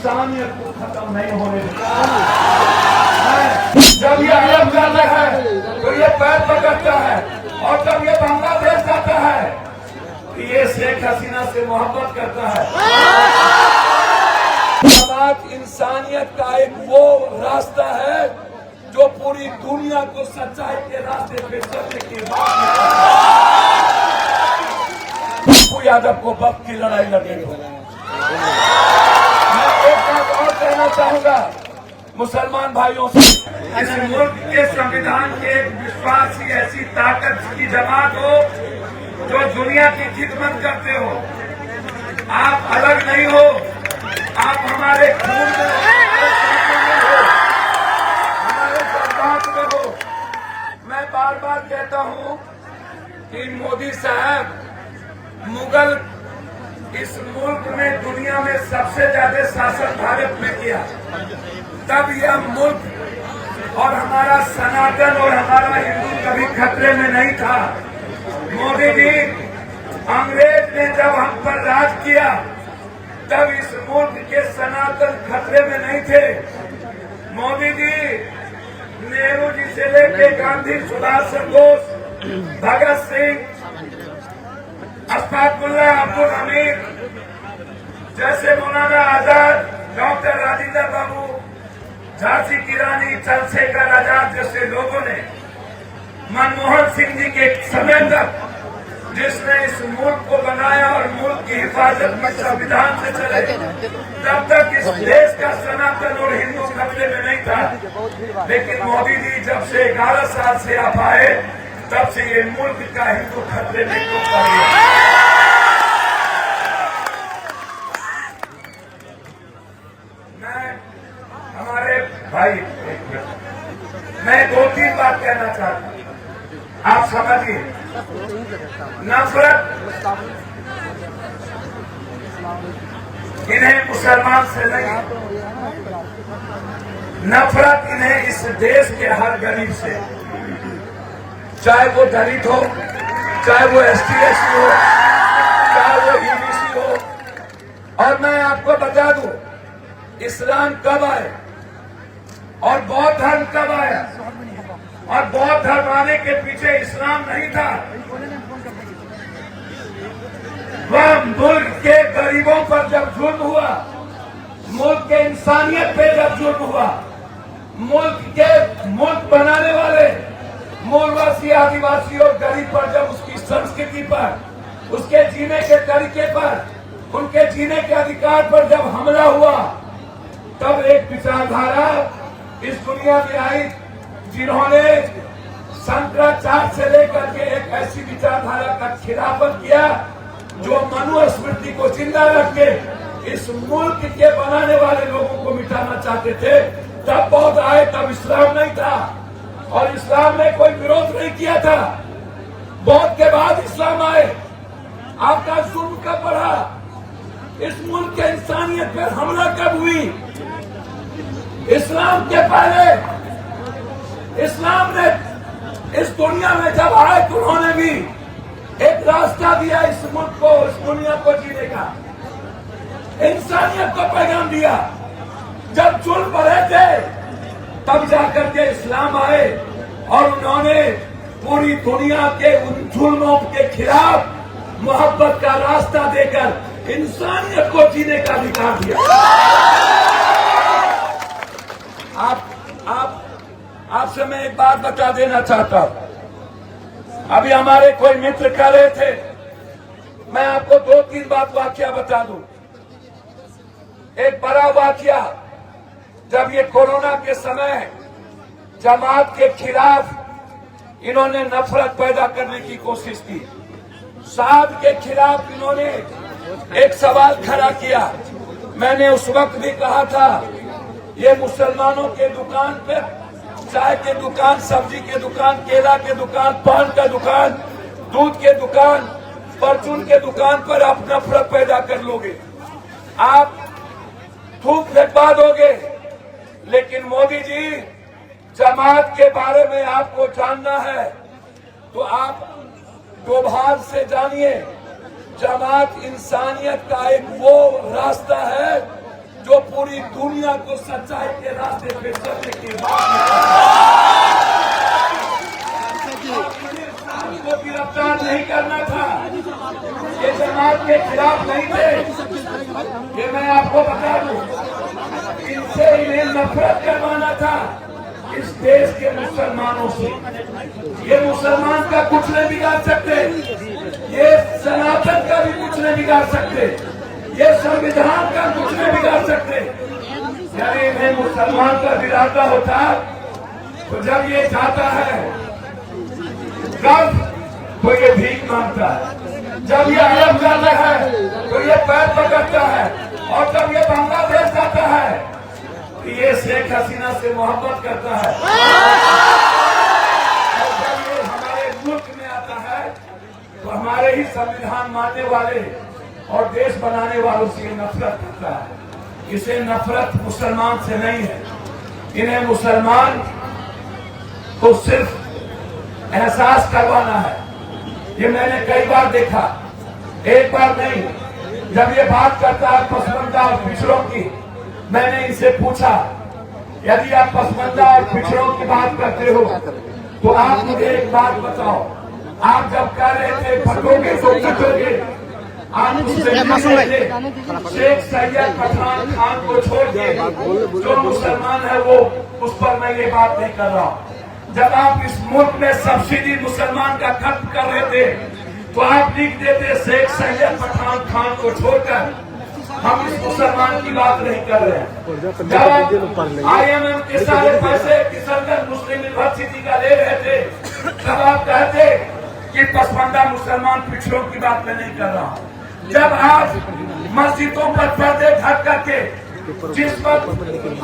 इंसानियत को खत्म नहीं होने देता। जब ये अलग जाता है तो ये पैर पकड़ता है, और जब ये बांग्लादेश जाता है तो ये शेख हसीना से मोहब्बत करता है। जमात इंसानियत का एक वो रास्ता है जो पूरी दुनिया को सच्चाई के रास्ते पे चलने की बात पप्पू यादव को वक्त की लड़ाई लड़नी होगी। मैं एक बात और कहना चाहूंगा मुसलमान भाइयों से, इस मुल्क के संविधान के एक विश्वासी ऐसी ताकत की जमात हो जो दुनिया की खिदमत करते हो। आप अलग नहीं हो, आप हमारे खून में हो, हमारे जज्बात में हो। मैं बार बार कहता हूं कि मोदी साहब, मुगल इस मुल्क में दुनिया में सबसे ज्यादा शासन भारत में किया, तब यह मुल्क और हमारा सनातन और हमारा हिंदू कभी खतरे में नहीं था। मोदी जी, अंग्रेज ने जब हम पर राज किया तब इस मुल्क के सनातन खतरे में नहीं थे। मोदी जी, नेहरू जी से लेकर गांधी, सुभाष चंद्र बोस, भगत सिंह, अशफाकुल्लाह, अब्दुल हमीद जैसे, मौलाना आजाद, डॉक्टर राजेंद्र बाबू, झांसी की रानी, चंद्रशेखर आजाद जैसे लोगों ने, मनमोहन सिंह जी के समय तक जिसने इस मुल्क को बनाया और मुल्क की हिफाजत में संविधान से चले, तब तक इस देश का सनातन और हिंदू खतरे में नहीं था। लेकिन मोदी जी जब से 11 साल से आप आए, तब से ये मुल्क का हिंदू खतरे में क्यों पड़ गया। मैं हमारे भाई, मैं 2-3 बात कहना चाहता हूँ, आप समझिए। नफरत इन्हें मुसलमान से नहीं, नफरत इन्हें इस देश के हर गरीब से, चाहे वो दलित हो, चाहे वो ST/SC हो, चाहे वो EBC हो। और मैं आपको बता दूं, इस्लाम कब आए और बौद्ध धर्म कब आया, और बौद्ध धर्म आने के पीछे इस्लाम नहीं था। वह मुल्क के गरीबों पर जब जुल्म हुआ, मुल्क के इंसानियत पे जब जुल्म हुआ, मुल्क बनाने वाले मूलवासी, आदिवासी और गरीब पर जब उसकी संस्कृति पर, उसके जीने के तरीके पर, उनके जीने के अधिकार पर जब हमला हुआ, तब एक विचारधारा इस दुनिया में आई जिन्होंने शंकराचार्य से लेकर के एक ऐसी विचारधारा का खिलाफत किया जो मनुस्मृति को जिंदा रख के इस मुल्क के बनाने वाले लोगों को मिटाना चाहते थे। तब बौद्ध आए, तब इस्लाम नहीं था, और इस्लाम ने कोई विरोध नहीं किया था। बौद्ध के बाद इस्लाम आए। आपका जुल्म कब बढ़ा, इस मुल्क के इंसानियत पर हमला कब हुई? इस्लाम के पहले इस्लाम ने इस दुनिया में जब आए तो उन्होंने भी एक रास्ता दिया इस मुल्क को, इस दुनिया को जीने का, इंसानियत को पैगाम दिया। जब जुल्म बढ़े थे तब जाकर के इस्लाम आए और उन्होंने पूरी दुनिया के उन जुल्मों के खिलाफ मोहब्बत का रास्ता देकर इंसानियत को जीने का अधिकार दिया। आपसे मैं एक बात बता देना चाहता हूं। अभी हमारे कोई मित्र कह रहे थे, मैं आपको 2-3 बात वाकया बता दूं। एक बड़ा वाकया, जब ये कोरोना के समय जमात के खिलाफ इन्होंने नफरत पैदा करने की कोशिश की, साध के खिलाफ इन्होंने एक सवाल खड़ा किया। मैंने उस वक्त भी कहा था, ये मुसलमानों के दुकान पे, चाय के दुकान, सब्जी के दुकान, केला के दुकान, पान का दुकान, दूध के दुकान, परचून के दुकान पर आप नफरत पैदा कर लोगे, आप थूक फेंकवा दोगे। लेकिन मोदी जी, जमात के बारे में आपको जानना है तो आप दोभार से जानिए। जमात इंसानियत का एक वो रास्ता है जो पूरी दुनिया को सच्चाई के रास्ते पे चलने के बाद को गिरफ्तार नहीं करना था, ये जमात के खिलाफ नहीं थे। ये मैं आपको बता दूं, इनसे इन्हें नफरत करवाना था इस देश के मुसलमानों से। ये मुसलमान का कुछ नहीं बिगाड़ सकते, ये सनातन का भी कुछ नहीं बिगाड़ सकते, ये संविधान का कुछ नहीं बिगाड़ सकते। यदि इन्हें मुसलमान का बिगाड़ना होता तो जब ये जाता है गल्फ तो ये भीख मांगता है, जब ये अरब जाता है तो ये पैर पकड़ता है, और जब ये बांग्लादेश जाता है तो ये शेख हसीना से मोहब्बत करता है, और जब ये हमारे मुल्क में आता है तो हमारे ही संविधान मानने वाले और देश बनाने वालों से ये नफरत करता है। इसे नफरत मुसलमान से नहीं है, इन्हें मुसलमान को सिर्फ एहसास करवाना है। ये मैंने कई बार देखा, एक बार नहीं। जब ये बात करता है पसमानदा और पिछड़ों की, मैंने इनसे पूछा यदि आप पसमानदा और पिछड़ों की बात करते हो तो आप मुझे एक बात बताओ, आप जब कह रहे थे फटोगे तो फटोगे, आप शेख सैयद पठान खान को छोड़ के जो मुसलमान है वो, उस पर मैं ये बात नहीं कर रहा हूँ। जब आप इस मुल्क में सब्सिडी मुसलमान का खत्म कर रहे थे तो आप लिख देते शेख सैयद पठान खान को छोड़कर, हम इस मुसलमान की बात नहीं कर रहे हैं। जब IMM के सारे पैसे किशनगंज मुस्लिम यूनिवर्सिटी का ले रहे थे तब आप कहते कि पसमानदा मुसलमान पिछड़ों की बात मैं नहीं कर रहा हूँ। जब आप मस्जिदों पर पर्दे ढक करके जिस वक्त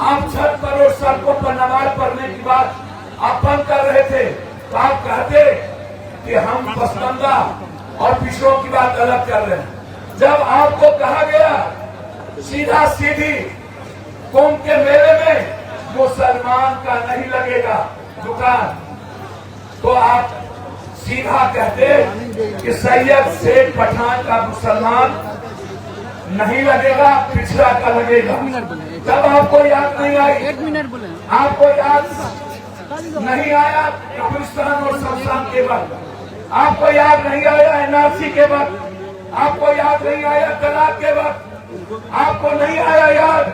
आप छत पर और सड़कों पर नमाज पढ़ने की बात आप बंद कर रहे थे तो आप कहते कि हम पसमानदा और पिछड़ों की बात अलग कर रहे हैं। जब आपको कहा गया सीधा सीधी कुंभ के मेले में मुसलमान का नहीं लगेगा दुकान, तो आप सीधा कहते कि सैयद शेख पठान का मुसलमान नहीं लगेगा, पिछड़ा का लगेगा। तब आपको याद नहीं आई, आपको याद नहीं आया कब्रिस्तान और शमशान के वक्त, आपको याद नहीं आया NRC के वक्त, आपको याद नहीं आया तलाक के वक्त, आपको नहीं आया याद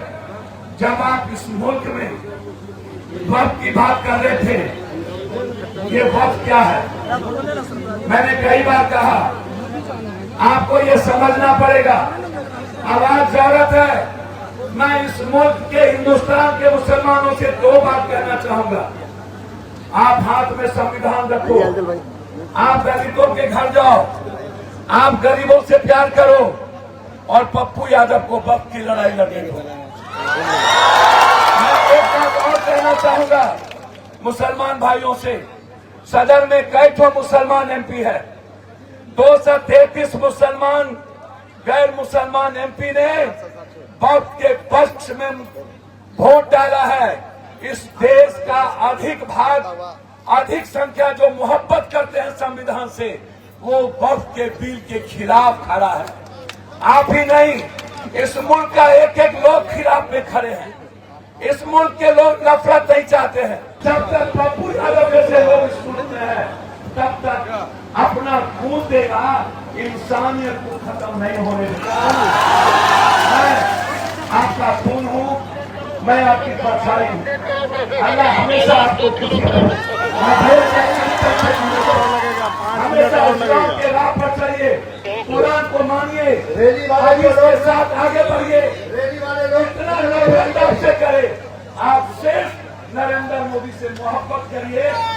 जब आप इस मुल्क में वक्त की बात कर रहे थे। ये वक्त क्या है? मैंने कई बार कहा आपको ये समझना पड़ेगा, आवाज जरूरत है। मैं इस मुल्क के हिंदुस्तान के मुसलमानों से दो बात कहना चाहूंगा। आप हाथ में संविधान रखो, आप दलितों के घर जाओ, आप गरीबों से प्यार करो, और पप्पू यादव को वक्त की लड़ाई लड़ने दो। मैं एक बात और कहना चाहूंगा मुसलमान भाइयों से, सदर में कई ठो मुसलमान MP है, 233 मुसलमान गैर मुसलमान MP ने वक्त के पक्ष में वोट डाला है। इस देश का अधिक संख्या जो मोहब्बत करते हैं संविधान से, वो वक्त के बिल के खिलाफ खड़ा है। आप ही नहीं, इस मुल्क का एक एक लोग खिलाफ में खड़े हैं। इस मुल्क के लोग नफरत नहीं चाहते हैं। जब तक पप्पू यादव जैसे लोग इस मुल्क में है तब तक अपना खून देगा, इंसानियत को खत्म नहीं होने देगा। मैं आपका खून हूँ, मैं आपकी परछाई हूँ। अल्लाह हमेशा आपको खुश करे, हमेशा इस्लाम के राह पर चलिए, कुरान को मानिए, हदीस के साथ आगे बढ़िए।